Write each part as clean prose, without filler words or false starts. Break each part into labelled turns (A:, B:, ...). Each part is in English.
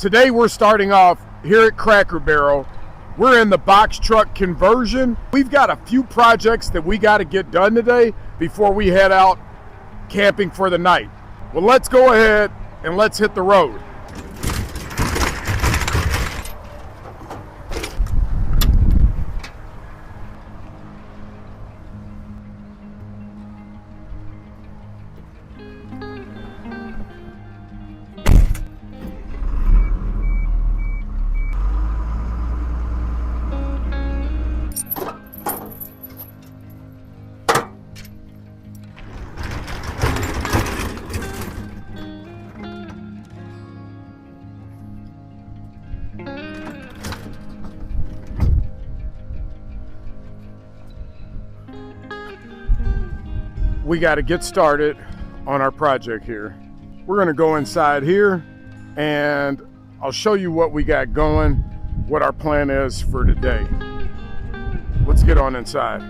A: Today we're starting off here at Cracker Barrel. We're in the box truck conversion. We've got a few projects that we got to get done today before we head out camping for the night. Well, let's go ahead and let's hit the road. We got to get started on our project here. We're going to go inside here and I'll show you what we got going, what our plan is for today. Let's get on inside.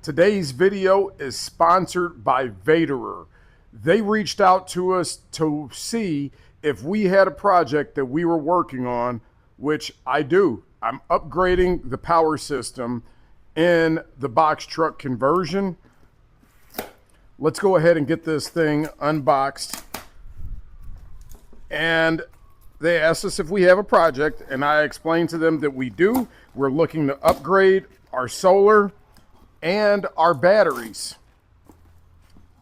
A: Today's video is sponsored by Vatrer. They reached out to us to see if we had a project that we were working on, which I do. I'm upgrading the power system in the box truck conversion. Let's go ahead and get this thing unboxed. And they asked us if we have a project, and I explained to them that we do. We're looking to upgrade our solar and our batteries.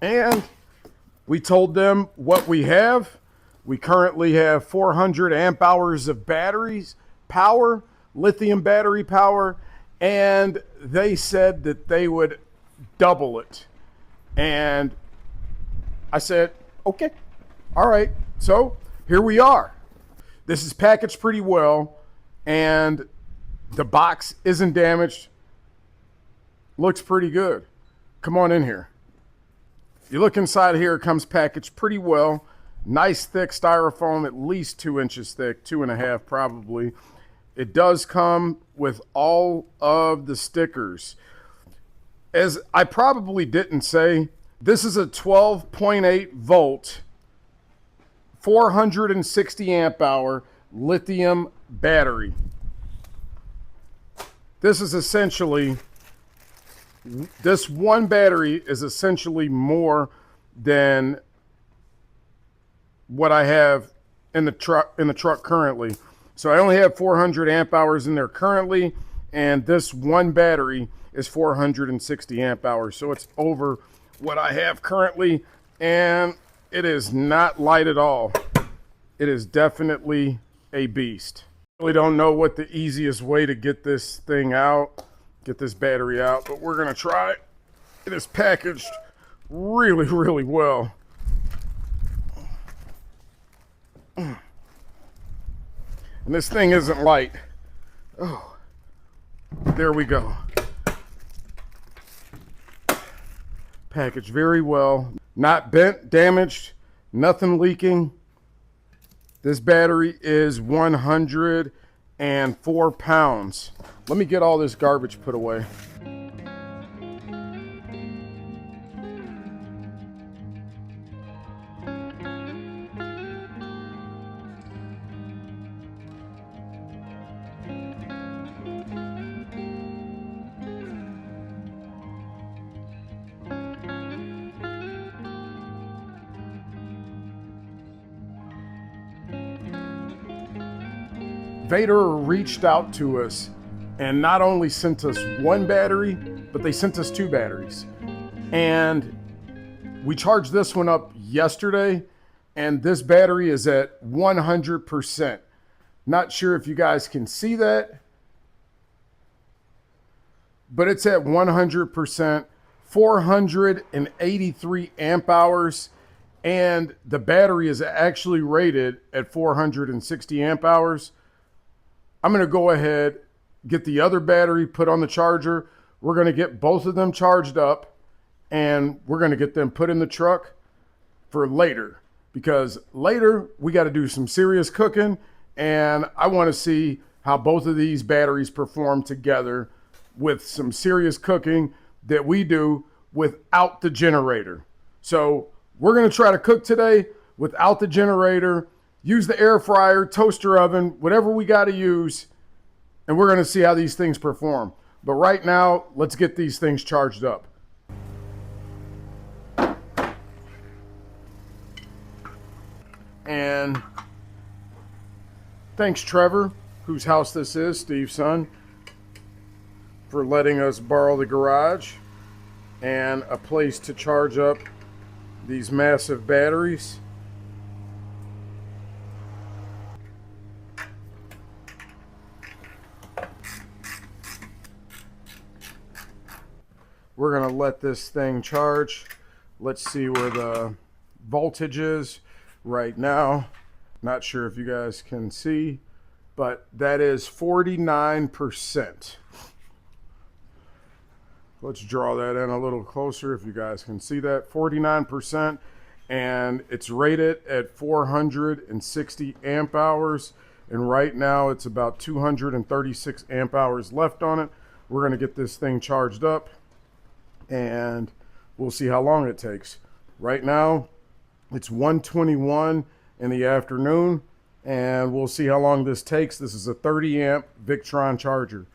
A: And we told them what we have. We currently have 400 amp hours of batteries power, lithium battery power, and they said that they would double it. And I said, okay, all right. So here we are. This is packaged pretty well, and the box isn't damaged. Looks pretty good. Come on in here. You look inside here, it comes packaged pretty well. Nice thick styrofoam, at least 2 inches thick, 2.5 probably. It does come with all of the stickers. As I probably didn't say, this is a 12.8 volt, 460 amp hour lithium battery. This is essentially, this one battery is essentially more than what I have in the truck currently. So I only have 400 amp hours in there currently, and this one battery is 460 amp hours. So it's over what I have currently, and it is not light at all. It is definitely a beast. I really don't know what the easiest way to get this thing out, get this battery out, but we're gonna try. It is packaged really, really well. And this thing isn't light. Oh, there we go. Packaged very well. Not bent, damaged, nothing leaking. This battery is 104 pounds. Let me get all this garbage put away. Vatrer reached out to us and not only sent us one battery, but they sent us 2 batteries. And we charged this one up yesterday, and this battery is at 100%. Not sure if you guys can see that, but it's at 100%, 483 amp hours, and the battery is actually rated at 460 amp hours. I'm going to go ahead, get the other battery put on the charger. We're going to get both of them charged up, and we're going to get them put in the truck for later, because later we got to do some serious cooking, and I want to see how both of these batteries perform together with some serious cooking that we do without the generator. So we're going to try to cook today without the generator, use the air fryer, toaster oven, whatever we got to use, and we're going to see how these things perform. But right now, let's get these things charged up. And thanks, Trevor, whose house this is, Steve's son, for letting us borrow the garage and a place to charge up these massive batteries. We're going to let this thing charge. Let's see where the voltage is right now. Not sure if you guys can see, but that is 49%. Let's draw that in a little closer if you guys can see that. 49%, and it's rated at 460 amp hours, and right now it's about 236 amp hours left on it. We're going to get this thing charged up, and we'll see how long it takes. Right now it's 1:21 in the afternoon, and we'll see how long this takes. This is a 30 amp Victron charger.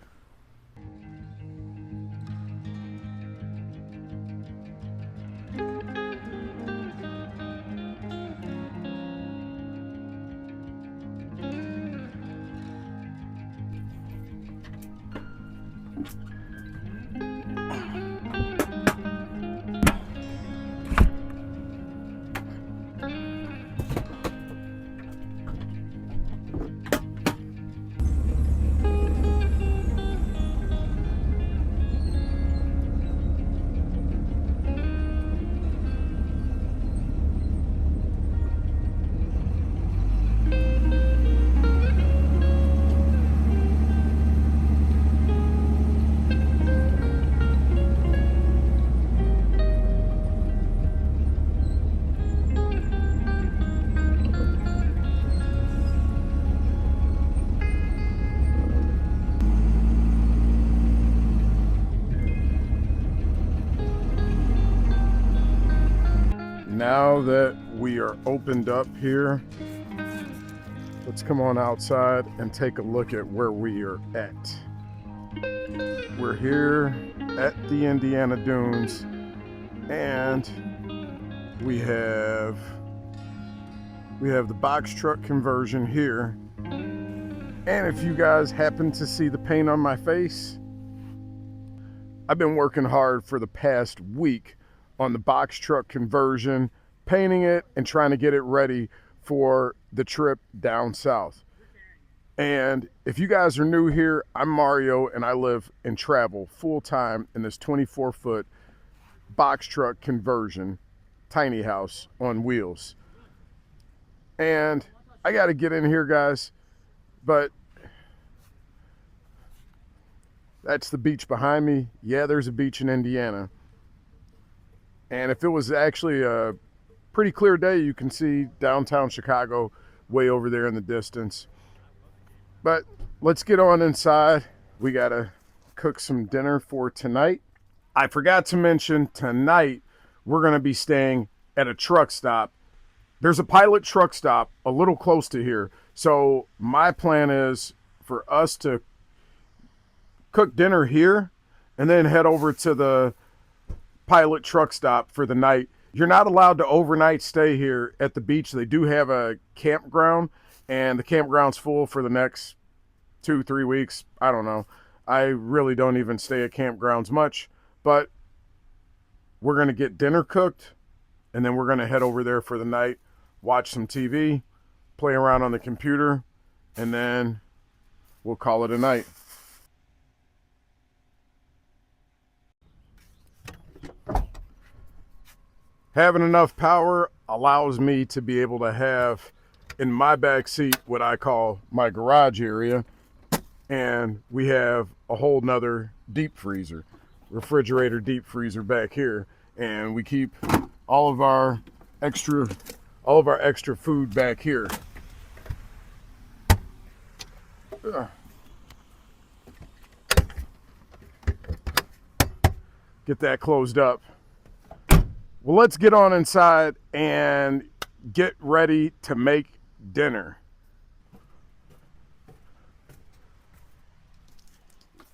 A: Now that we are opened up here, let's come on outside and take a look at where we are at. We're here at the Indiana Dunes, and we have the box truck conversion here. And if you guys happen to see the paint on my face, I've been working hard for the past week on the box truck conversion, painting it and trying to get it ready for the trip down south. And if you guys are new here, I'm Mario, and I live and travel full-time in this 24-foot box truck conversion tiny house on wheels. And I got to get in here, guys, but that's the beach behind me. Yeah, there's a beach in Indiana. And if it was actually a pretty clear day, you can see downtown Chicago way over there in the distance. But let's get on inside. We got to cook some dinner for tonight. I forgot to mention, tonight we're going to be staying at a truck stop. There's a Pilot truck stop a little close to here. So my plan is for us to cook dinner here and then head over to the Pilot truck stop for the night. You're not allowed to overnight stay here at the beach. They do have a campground, and the campground's full for the next 2-3 weeks. I don't know. I really don't even stay at campgrounds much, but we're going to get dinner cooked, and then we're going to head over there for the night, watch some TV, play around on the computer, and then we'll call it a night. Having enough power allows me to be able to have in my back seat what I call my garage area, and we have a whole nother deep freezer, refrigerator deep freezer back here, and we keep all of our extra food back here. get that closed up. Well, let's get on inside and get ready to make dinner.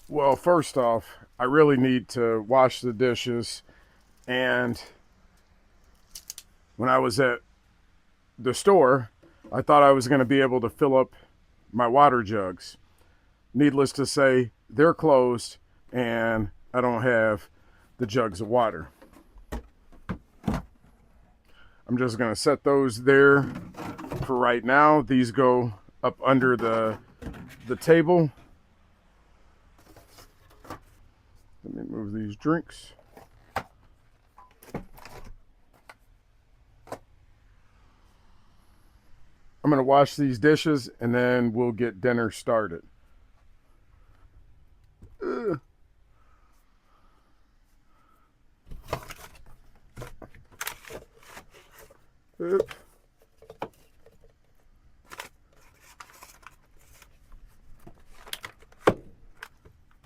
A: Well, first off, I really need to wash the dishes, and when I was at the store, I thought I was going to be able to fill up my water jugs. Needless to say, they're closed and I don't have the jugs of water. I'm just going to set those there for right now. These go up under the table. Let me move these drinks. I'm going to wash these dishes and then we'll get dinner started.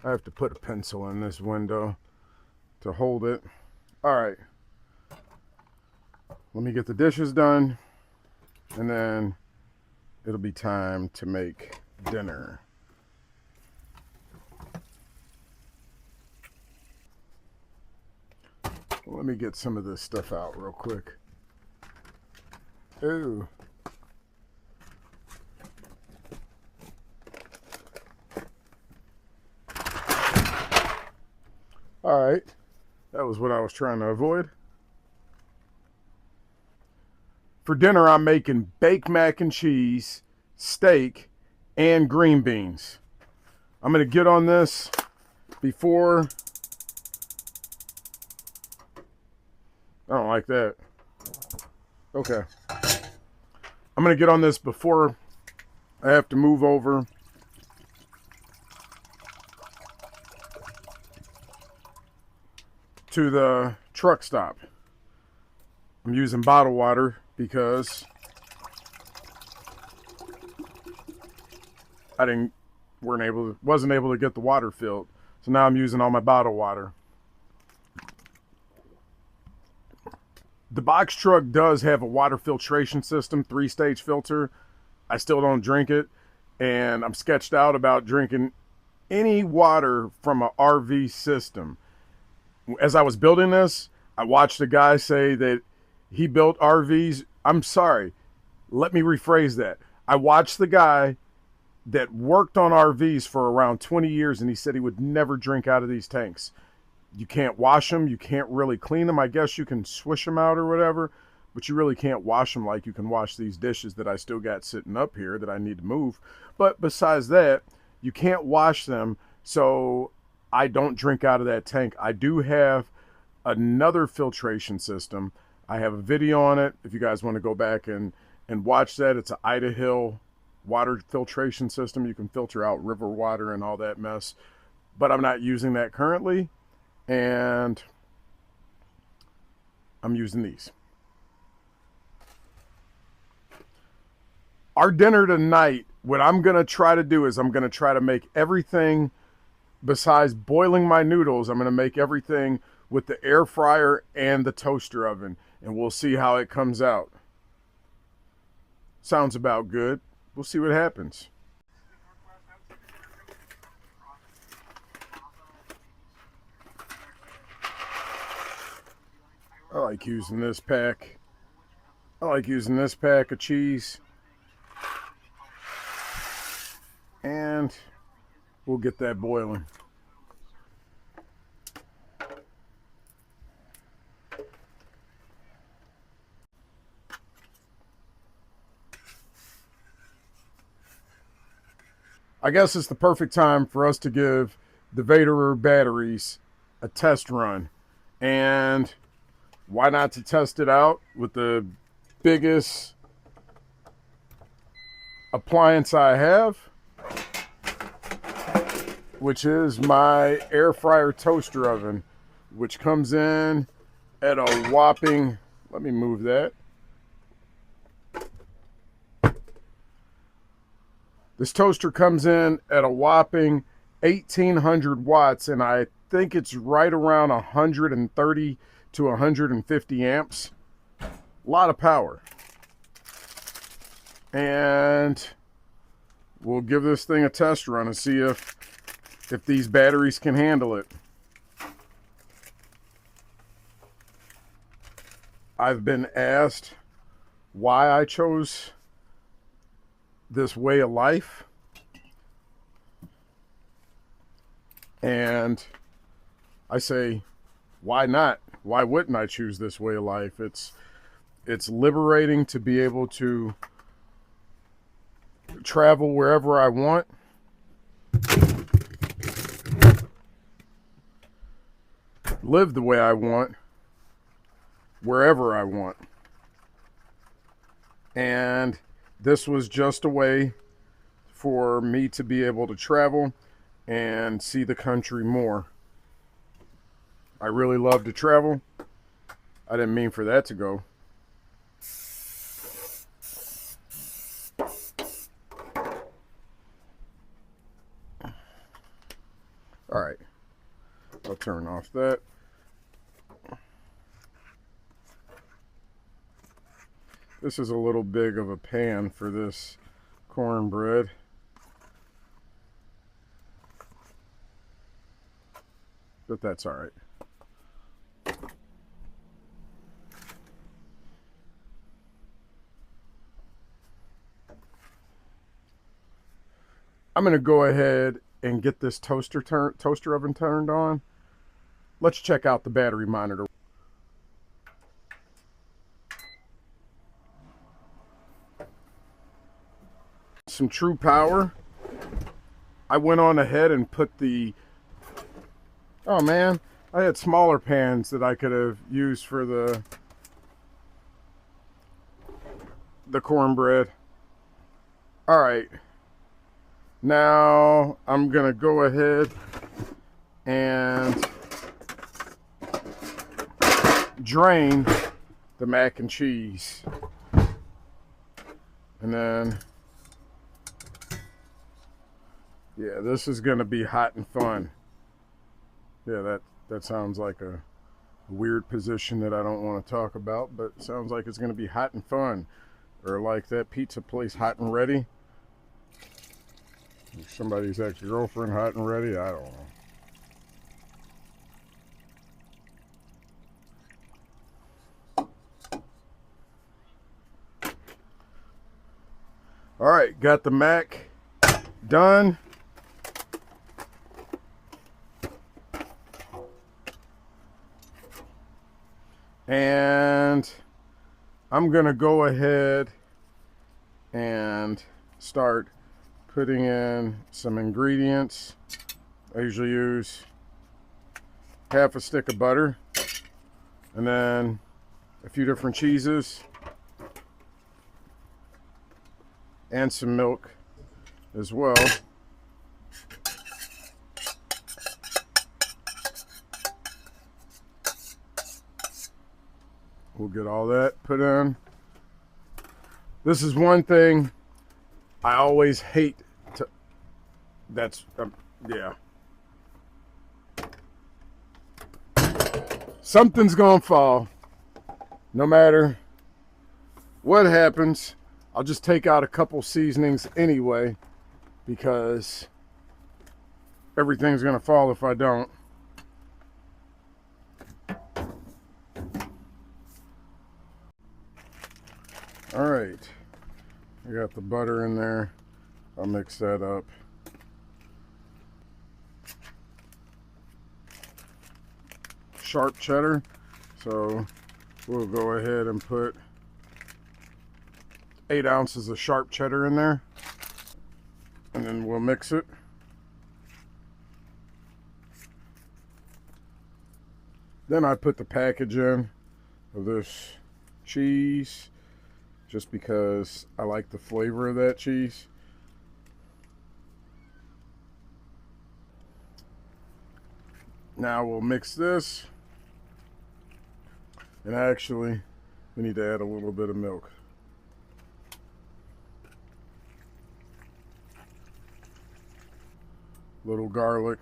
A: I have to put a pencil in this window to hold it. All right. Let me get the dishes done and then it'll be time to make dinner. Let me get some of this stuff out real quick. Ooh. All right. That was what I was trying to avoid. For dinner, I'm making baked mac and cheese, steak, and green beans. I'm going to get on this before... I don't like that. Okay. I'm going to get on this before I have to move over to the truck stop. I'm using bottled water because I wasn't able to get the water filled. So now I'm using all my bottled water. The box truck does have a water filtration system, 3-stage filter. I still don't drink it, and I'm sketched out about drinking any water from an RV system. As I was building this, I watched a guy say that he built RVs. I'm sorry, let me rephrase that. I watched the guy that worked on RVs for around 20 years, and he said he would never drink out of these tanks. You can't wash them. You can't really clean them. I guess you can swish them out or whatever, but you really can't wash them like you can wash these dishes that I still got sitting up here that I need to move. But besides that, you can't wash them, so I don't drink out of that tank. I do have another filtration system. I have a video on it if you guys want to go back and watch that. It's an Idaho water filtration system. You can filter out river water and all that mess, but I'm not using that currently. And I'm using these. Our dinner tonight, what I'm going to try to do is I'm going to try to make everything besides boiling my noodles. I'm going to make everything with the air fryer and the toaster oven, and we'll see how it comes out. Sounds about good. We'll see what happens. I like using this pack. I like using this pack of cheese. And we'll get that boiling. I guess it's the perfect time for us to give the Vatrer batteries a test run. And why not to test it out with the biggest appliance I have, which is my air fryer toaster oven, which comes in at a whopping, let me move that. This toaster comes in at a whopping 1800 watts, and I think it's right around 130 to 150 amps. A lot of power. And we'll give this thing a test run and see if these batteries can handle it. I've been asked why I chose this way of life. And I say, why not? Why wouldn't I choose this way of life? It's liberating to be able to travel wherever I want. Live the way I want, wherever I want. And this was just a way for me to be able to travel and see the country more. I really love to travel. I didn't mean for that to go. All right, I'll turn off that. This is a little big of a pan for this cornbread. But that's all right. I'm going to go ahead and get this toaster oven turned on. Let's check out the battery monitor. Some true power. I went on ahead and put the... Oh man, I had smaller pans that I could have used for the cornbread. All right. Now I'm gonna go ahead and drain the mac and cheese, and then yeah, this is gonna be hot and fun. Yeah, that sounds like a weird position that I don't want to talk about, but it sounds like it's gonna be hot and fun, or like that pizza place, Hot and Ready. Somebody's ex-girlfriend, Hot and Ready, I don't know. All right, got the mac done. And I'm gonna go ahead and start putting in some ingredients. I usually use half a stick of butter and then a few different cheeses and some milk as well. We'll get all that put in. This is one thing I always hate to, yeah. Something's gonna fall. No matter what happens, I'll just take out a couple seasonings anyway, because everything's gonna fall if I don't. All right, I got the butter in there. I'll mix that up. Sharp cheddar, so we'll go ahead and put 8 ounces of sharp cheddar in there, and then we'll mix it. Then I put the package in of this cheese, just because I like the flavor of that cheese. Now we'll mix this, and actually we need to add a little bit of milk. Little garlic.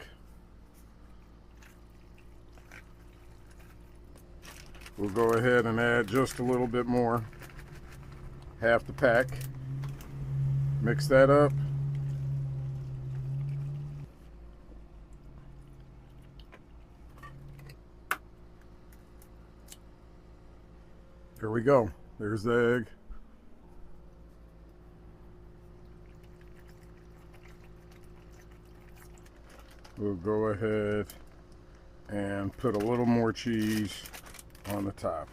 A: We'll go ahead and add just a little bit more, half the pack. Mix that up. Here we go. There's the egg. We'll go ahead and put a little more cheese on the top.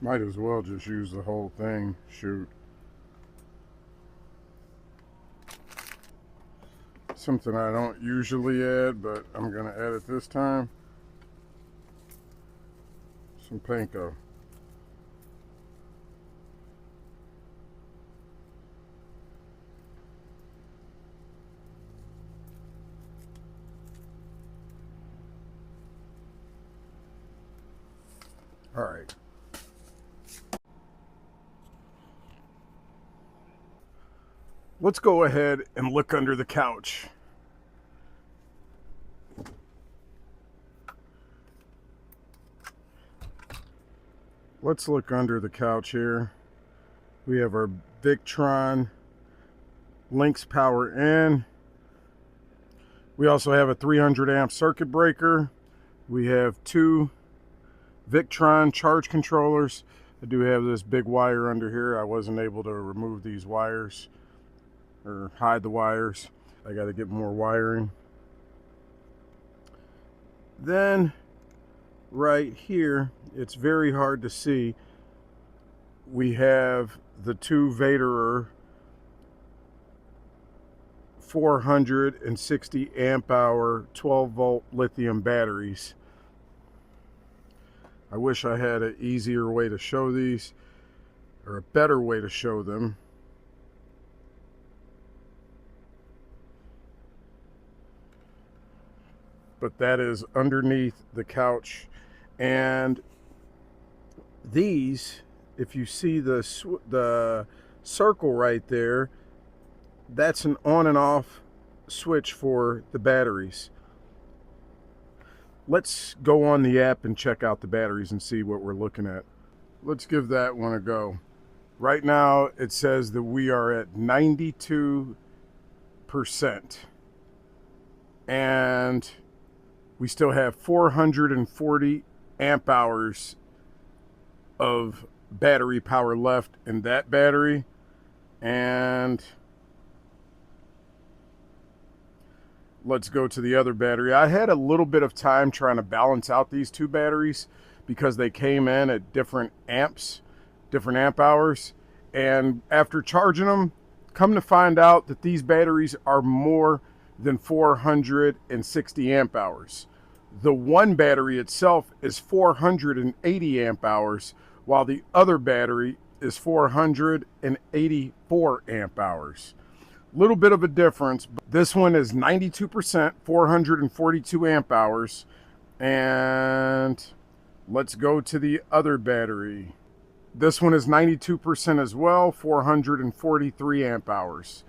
A: Might as well just use the whole thing. Shoot. Something I don't usually add, but I'm gonna add it this time. Some panko. All right. Let's go ahead and look under the couch. Let's look under the couch here. We have our Victron Lynx power in. We also have a 300 amp circuit breaker. We have two Victron charge controllers. I do have this big wire under here. I wasn't able to remove these wires or hide the wires. I got to get more wiring. Then right here, it's very hard to see, we have the two Vatrer 460 amp hour 12 volt lithium batteries. I wish I had an easier way to show these, or a better way to show them. But that is underneath the couch. And these, if you see the circle right there, that's an on and off switch for the batteries. Let's go on the app and check out the batteries and see what we're looking at. Let's give that one a go. Right now it says that we are at 92%. And we still have 440 amp hours of battery power left in that battery. And let's go to the other battery. I had a little bit of time trying to balance out these two batteries because they came in at different amps, different amp hours. And after charging them, come to find out that these batteries are more than 460 amp hours. The one battery itself is 480 amp hours, while the other battery is 484 amp hours. Little bit of a difference, but this one is 92%, 442 amp hours. And let's go to the other battery. This one is 92% as well, 443 amp hours.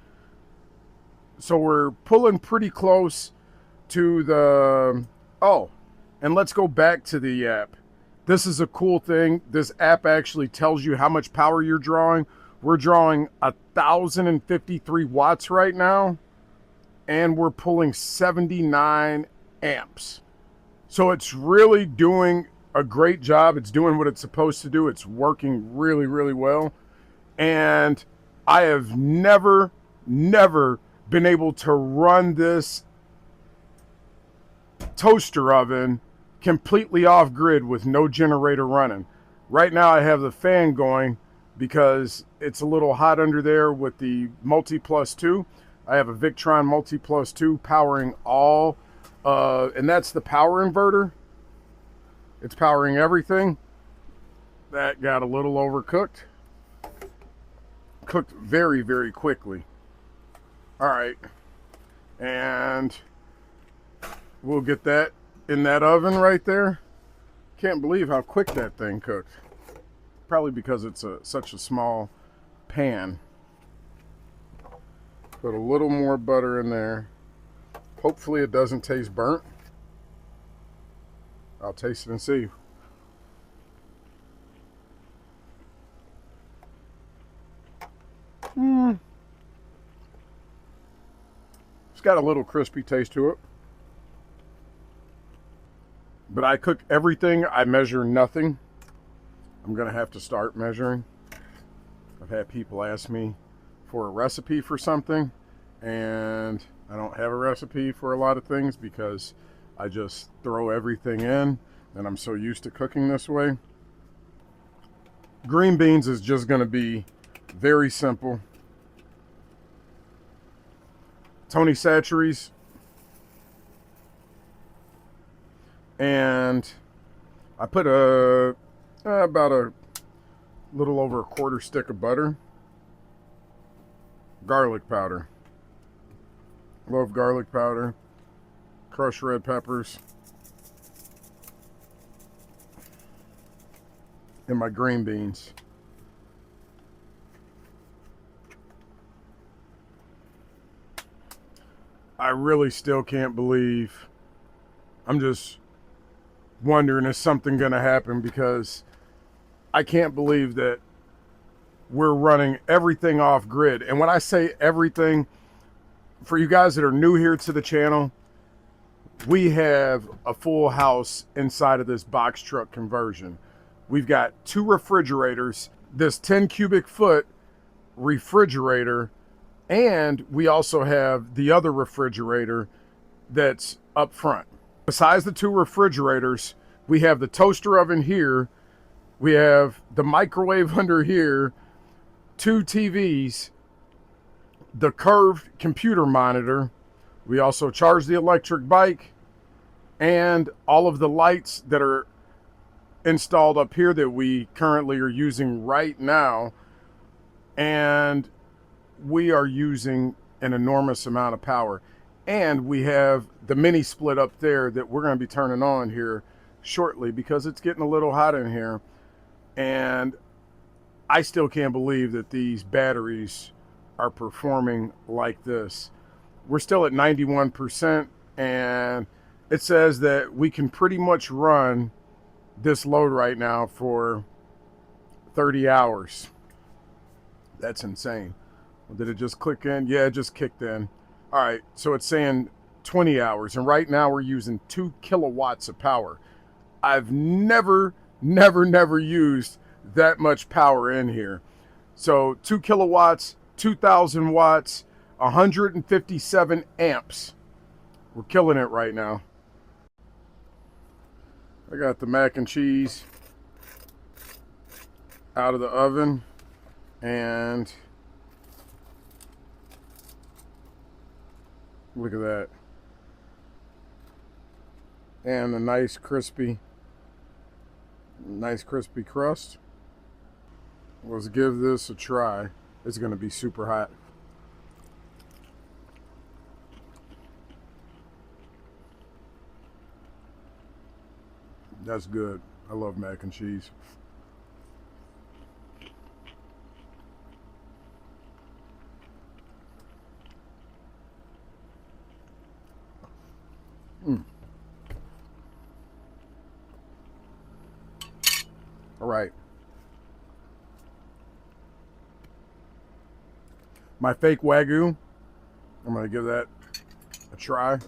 A: So we're pulling pretty close to the... Oh, and let's go back to the app. This is a cool thing. This app actually tells you how much power you're drawing. We're drawing 1,053 watts right now, and we're pulling 79 amps. So it's really doing a great job. It's doing what it's supposed to do. It's working really, really well. And I have never been able to run this toaster oven completely off grid with no generator running. Right now I have the fan going because it's a little hot under there with the Multi Plus 2. I have a Victron Multi Plus 2 powering all, and that's the power inverter. It's powering everything. That got a little overcooked. Cooked very, very quickly. All right, and we'll get that in that oven right there. Can't believe how quick that thing cooked. Probably because it's such a small pan. Put a little more butter in there. Hopefully it doesn't taste burnt. I'll taste it and see. It's got a little crispy taste to it. But I cook everything. I measure nothing. I'm going to have to start measuring. I've had people ask me for a recipe for something, and I don't have a recipe for a lot of things because I just throw everything in, and I'm so used to cooking this way. Green beans is just going to be very simple. Tony Chachere's, and I put about a little over a quarter stick of butter. Garlic powder. Love garlic powder. Crushed red peppers. And my green beans. I really still can't believe. I'm just wondering, is something going to happen, because I can't believe that we're running everything off grid. And when I say everything, for you guys that are new here to the channel, we have a full house inside of this box truck conversion. We've got 2 refrigerators, this 10 cubic foot refrigerator, and we also have the other refrigerator that's up front. Besides the 2 refrigerators, we have the toaster oven here, we have the microwave under here, 2 TVs, the curved computer monitor. We also charge the electric bike, and all of the lights that are installed up here that we currently are using right now. And we are using an enormous amount of power. And we have the mini split up there that we're going to be turning on here shortly because it's getting a little hot in here. And I still can't believe that these batteries are performing like this. We're still at 91%, and it says that we can pretty much run this load right now for 30 hours. That's insane. Did it just click in? Yeah, it just kicked in. All right, so it's saying 20 hours, and right now we're using 2 kilowatts of power. I've never used that much power in here. So 2 kilowatts, 2,000 watts, 157 amps. We're killing it right now. I got the mac and cheese out of the oven, and look at that. And a nice crispy crust. Let's give this a try. It's going to be super hot. That's good. I love mac and cheese. All right. My fake Wagyu, I'm going to give that a try.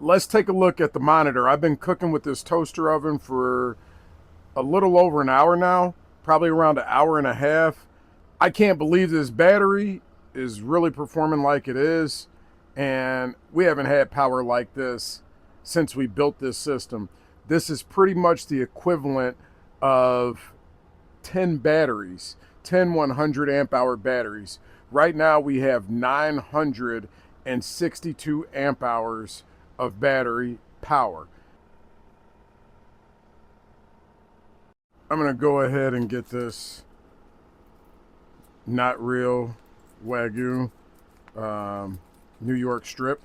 A: Let's take a look at the monitor. I've been cooking with this toaster oven for a little over an hour now, probably around an hour and a half. I can't believe this battery is really performing like it is, and we haven't had power like this since we built this system. This is pretty much the equivalent of 10 batteries, 10 100 amp hour batteries. Right now we have 962 amp hours of battery power. I'm going to go ahead and get this not real Wagyu New York strip.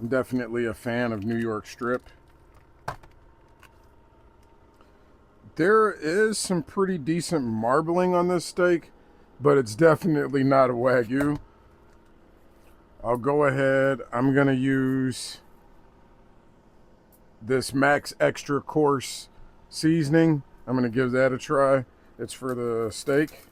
A: I'm definitely a fan of New York strip. There is some pretty decent marbling on this steak, but it's definitely not a Wagyu. I'll go ahead. I'm going to use this Max Extra Coarse seasoning. I'm going to give that a try. It's for the steak.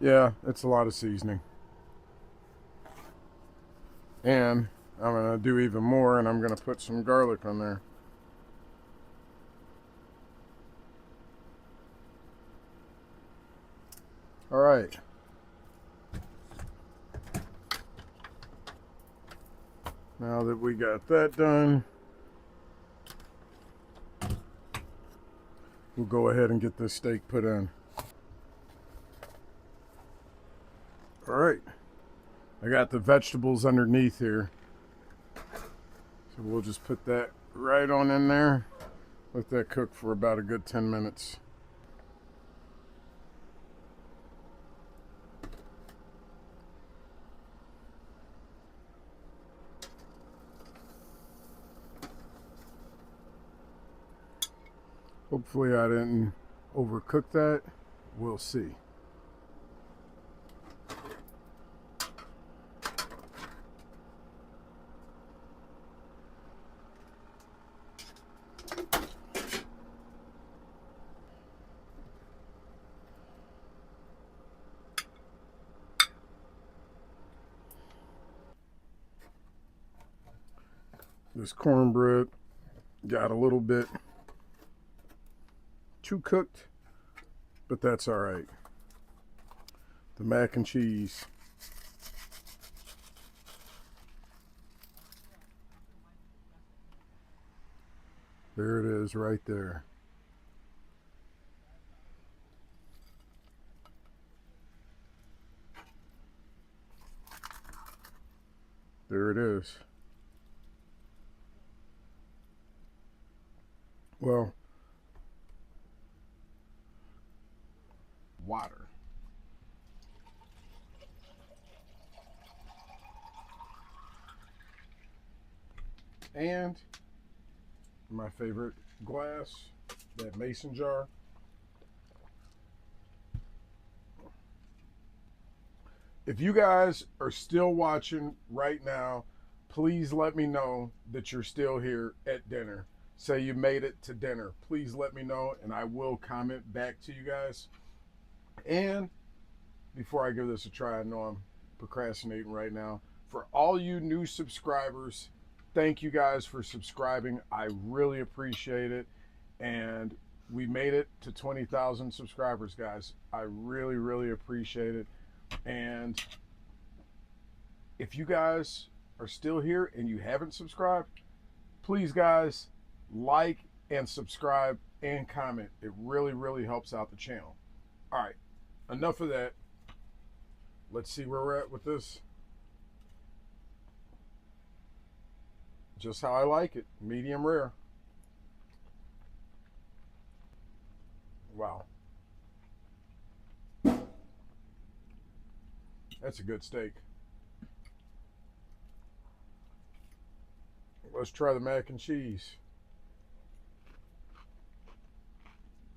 A: Yeah, it's a lot of seasoning. And I'm going to do even more, and I'm going to put some garlic on there. All right. Now that we got that done, we'll go ahead and get this steak put in. All right. I got the vegetables underneath here. So we'll just put that right on in there. Let that cook for about a good 10 minutes. Hopefully I didn't overcook that. We'll see. This cornbread got a little bit too cooked, but that's all right. The mac and cheese. There it is right there. There it is. Well, water. And my favorite glass, that mason jar. If you guys are still watching right now, please let me know that you're still here at dinner. Say you made it to dinner. Please let me know, and I will comment back to you guys. And before I give this a try, I know I'm procrastinating right now. For all you new subscribers, thank you guys for subscribing. I really appreciate it. And we made it to 20,000 subscribers, guys. I really, really appreciate it. And if you guys are still here and you haven't subscribed, please, guys, like and subscribe and comment. It really, really helps out the channel. All right, enough of that. Let's see where we're at with this. Just how I like it, medium rare. Wow. That's a good steak. Let's try the mac and cheese.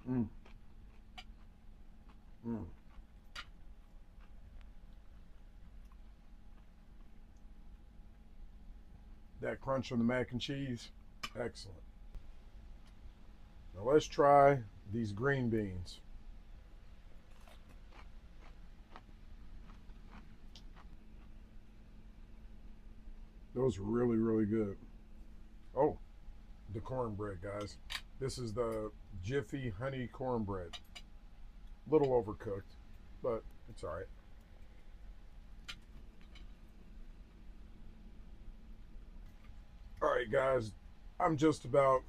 A: Mmm. Mmm. That crunch on the mac and cheese, excellent. Now let's try these green beans. Those are really, really good. Oh, the cornbread, guys. This is the Jiffy Honey Cornbread. Little overcooked, but it's all right. All right, guys, I'm just about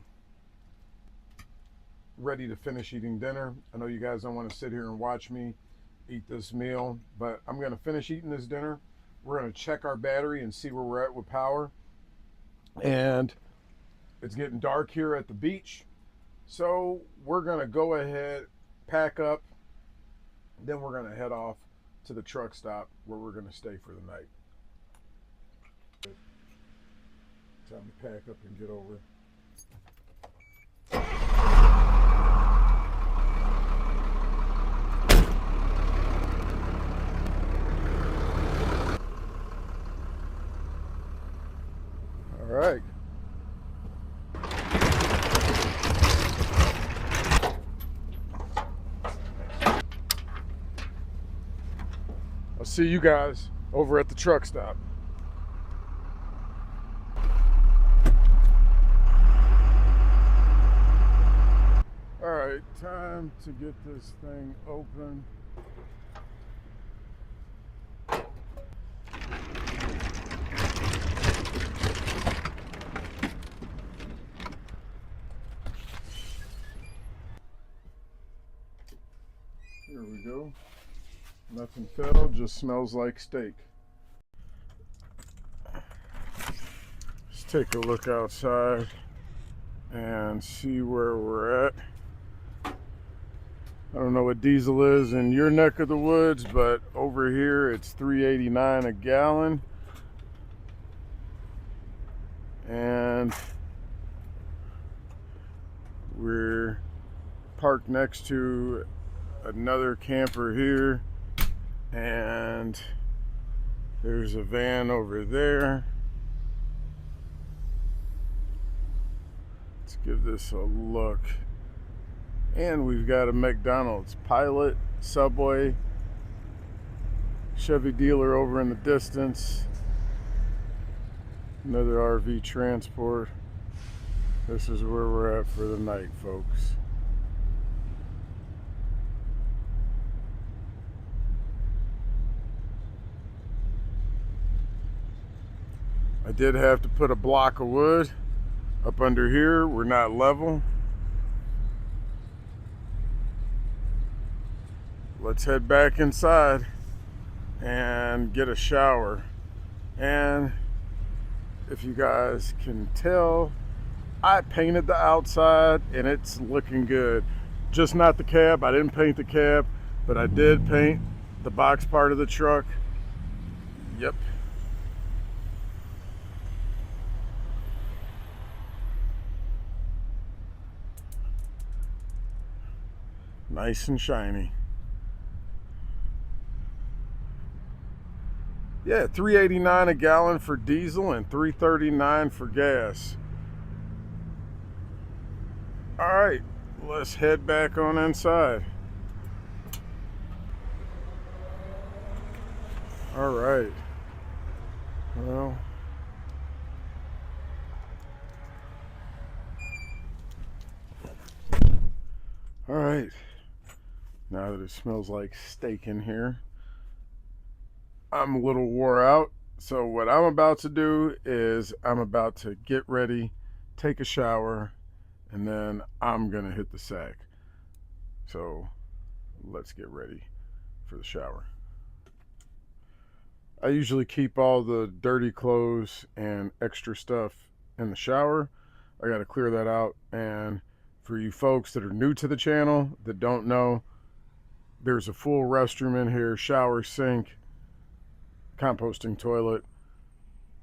A: ready to finish eating dinner. I know you guys don't want to sit here and watch me eat this meal, but I'm going to finish eating this dinner. We're going to check our battery and see where we're at with power. And it's getting dark here at the beach. So we're going to go ahead, pack up, then we're going to head off to the truck stop where we're going to stay for the night. Time to pack up and get over. All right. I'll see you guys over at the truck stop. All right, time to get this thing open. Here we go. Nothing fell, just smells like steak. Let's take a look outside and see where we're at. I don't know what diesel is in your neck of the woods, but over here it's $3.89 a gallon. And we're parked next to another camper here, and there's a van over there. Let's give this a look. And we've got a McDonald's, Pilot, Subway, Chevy dealer over in the distance, another RV transport. This is where we're at for the night, folks. I did have to put a block of wood up under here. We're not level. Let's head back inside and get a shower. And if you guys can tell, I painted the outside and it's looking good. Just not the cab. I didn't paint the cab, but I did paint the box part of the truck. Yep. Nice and shiny. Yeah, $3.89 a gallon for diesel and $3.39 for gas. All right, let's head back on inside. All right. Well, all right. Now that it smells like steak in here, I'm a little wore out. So what I'm about to do is I'm about to get ready, take a shower, and then I'm gonna hit the sack. So let's get ready for the shower. I usually keep all the dirty clothes and extra stuff in the shower. I got to clear that out. And for you folks that are new to the channel that don't know, there's a full restroom in here, shower, sink, composting toilet,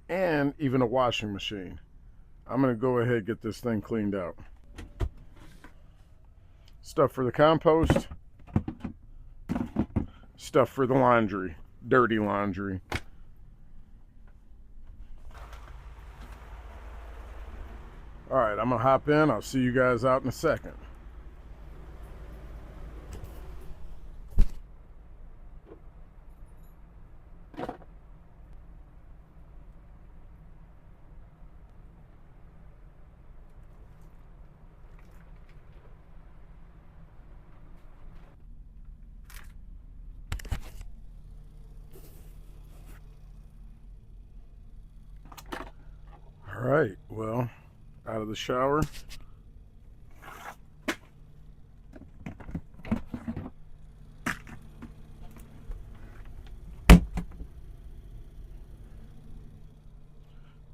A: and even a washing machine. I'm going to go ahead and get this thing cleaned out. Stuff for the compost, stuff for the laundry, dirty laundry. All right, I'm gonna hop in. I'll see you guys out in a second. All right, well, out of the shower.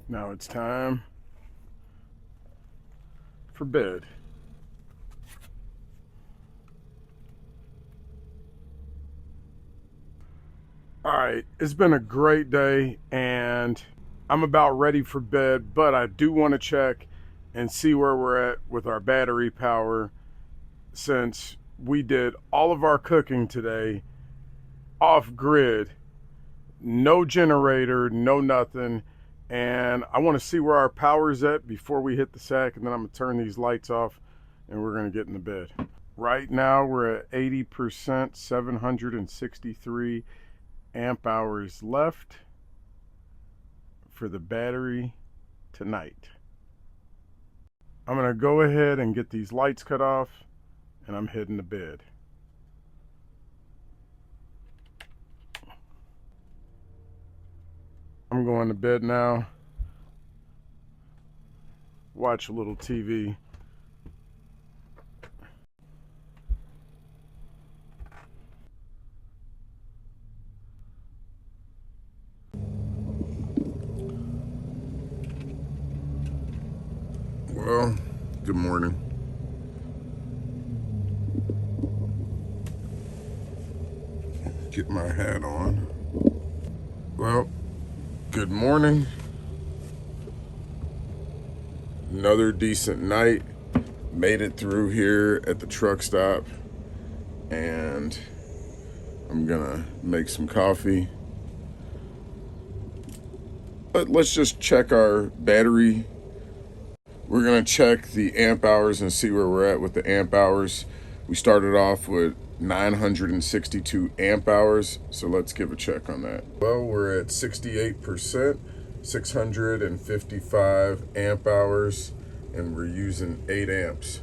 A: Now it's time for bed. All right, it's been a great day and I'm about ready for bed, but I do want to check and see where we're at with our battery power, since we did all of our cooking today off grid, no generator, no nothing. And I want to see where our power's at before we hit the sack, and then I'm gonna turn these lights off and we're gonna get in the bed. Right now we're at 80%, 763 amp hours left for the battery tonight. I'm gonna go ahead and get these lights cut off and I'm heading to bed. I'm going to bed now. Watch a little TV. Well, good morning. Get my hat on. Well, good morning. Another decent night. Made it through here at the truck stop, and I'm gonna make some coffee. But let's just check our battery. We're gonna check the amp hours and see where we're at with the amp hours. We started off with 962 amp hours, so let's give a check on that. Well, we're at 68%, 655 amp hours, and we're using 8 amps.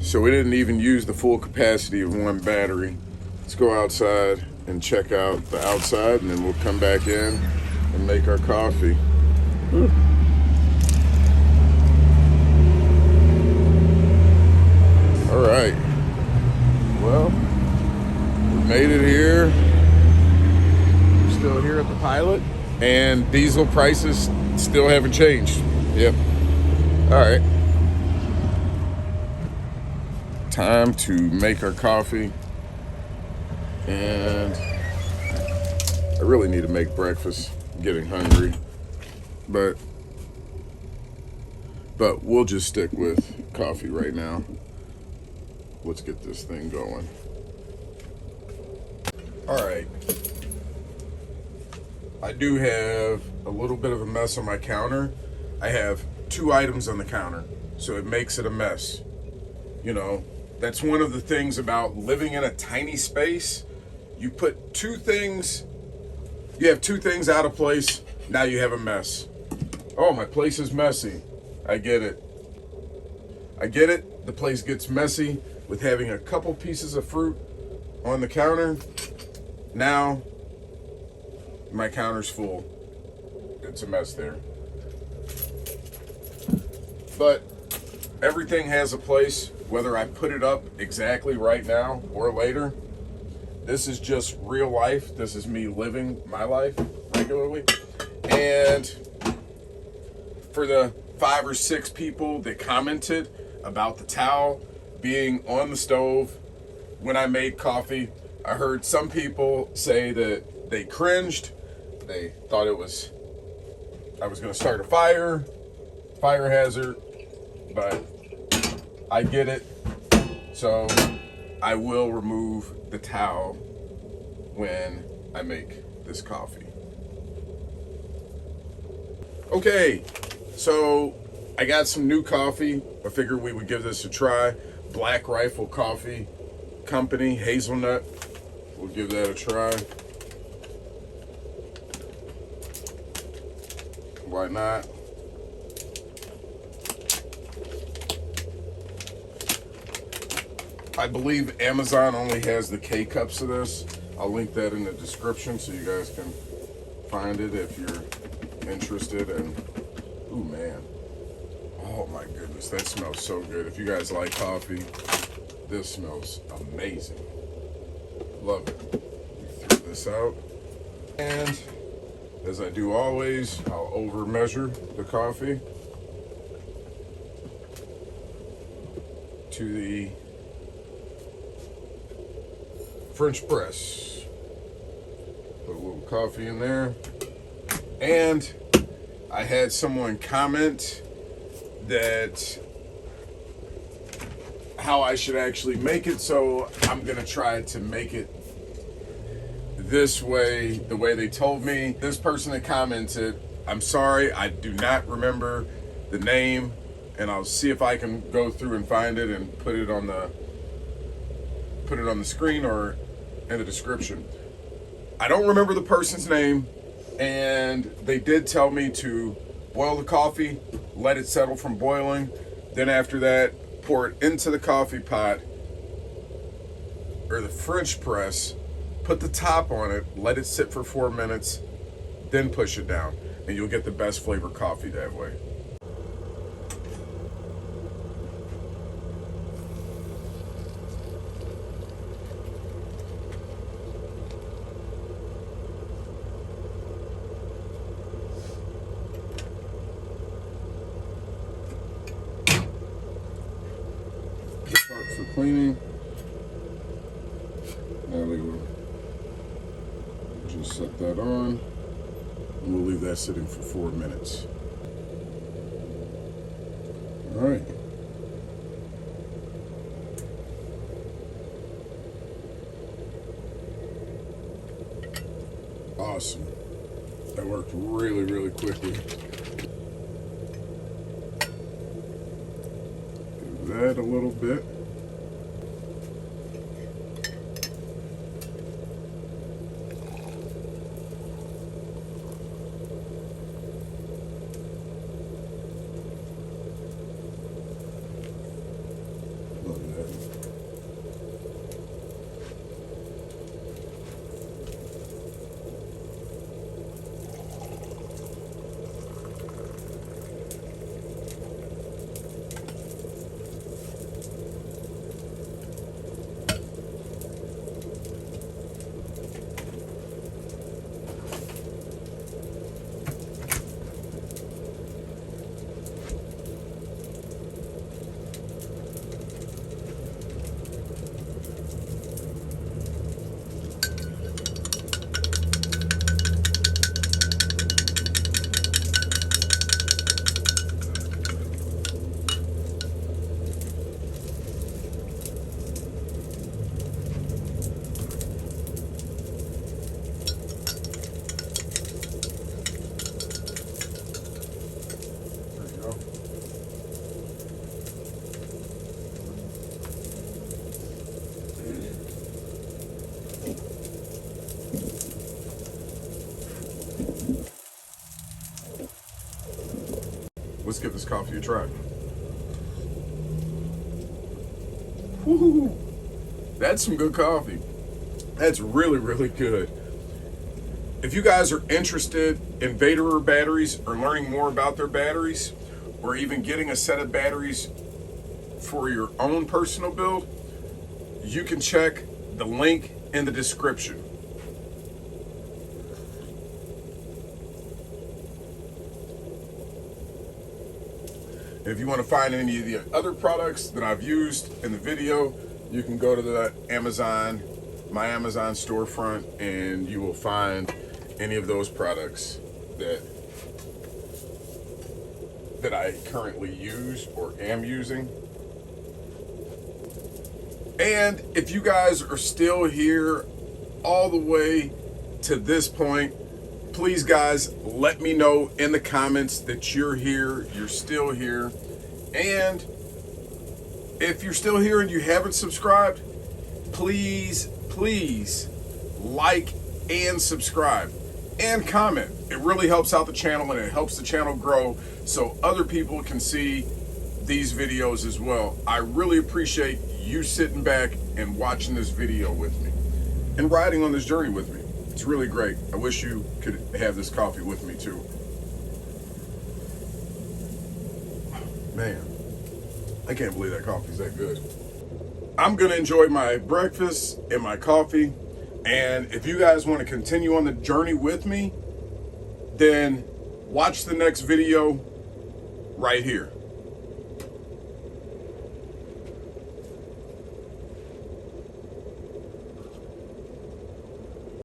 A: So we didn't even use the full capacity of one battery. Let's go outside and check out the outside, and then we'll come back in and make our coffee. Ooh. All right, well, we made it here. We're still here at the pilot, and diesel prices still haven't changed. Yep. All right. Time to make our coffee, and I really need to make breakfast. I'm getting hungry, but we'll just stick with coffee right now. Let's get this thing going. All right. I do have a little bit of a mess on my counter. I have 2 items on the counter, so it makes it a mess. You know, that's one of the things about living in a tiny space. You put 2 things, you have 2 things out of place, now you have a mess. Oh, my place is messy. I get it. I get it. The place gets messy with having a couple pieces of fruit on the counter. Now, my counter's full. It's a mess there. But everything has a place, whether I put it up exactly right now or later. This is just real life. This is me living my life regularly. And for the 5 or 6 people that commented about the towel being on the stove when I made coffee, I heard some people say that they cringed. They thought I was going to start a fire hazard, but I get it. So I will remove the towel when I make this coffee. Okay, so I got some new coffee. I figured we would give this a try. Black Rifle Coffee Company, hazelnut. We'll give that a try. Why not? I believe Amazon only has the K-cups of this. I'll link that in the description so you guys can find it if you're interested. And, ooh, man. Oh my goodness, that smells so good. If you guys like coffee, this smells amazing. Love it. Throw this out. And as I do always, I'll over measure the coffee. to the French press. Put a little coffee in there. And I had someone comment that how I should actually make it, so I'm gonna try to make it this way, the way they told me. This person that commented, I'm sorry, I do not remember the name, and I'll see if I can go through and find it and put it on the screen or in the description. I don't remember the person's name, and they did tell me to boil the coffee, let it settle from boiling, then after that, pour it into the coffee pot or the French press, put the top on it, let it sit for 4 minutes, then push it down, and you'll get the best flavored coffee that way. For cleaning. Now we will just set that on, and we'll leave that sitting for 4 minutes. All right. Awesome. That worked really, really quickly. Give that a little bit. Let's give this coffee a try. Woo-hoo. That's some good coffee. That's really, really good. If you guys are interested in Vatrer batteries or learning more about their batteries, or even getting a set of batteries for your own personal build, you can check the link in the description. If you want to find any of the other products that I've used in the video, you can go to the Amazon, my Amazon storefront, and you will find any of those products that I currently use or am using. And if you guys are still here all the way to this point, please guys, let me know in the comments that you're here, you're still here. And if you're still here and you haven't subscribed, please like and subscribe and comment. It really helps out the channel, and it helps the channel grow so other people can see these videos as well. I really appreciate you sitting back and watching this video with me and riding on this journey with me. It's really great. I wish you could have this coffee with me too. Man, I can't believe that coffee's that good. I'm gonna enjoy my breakfast and my coffee, and if you guys want to continue on the journey with me, then watch the next video right here.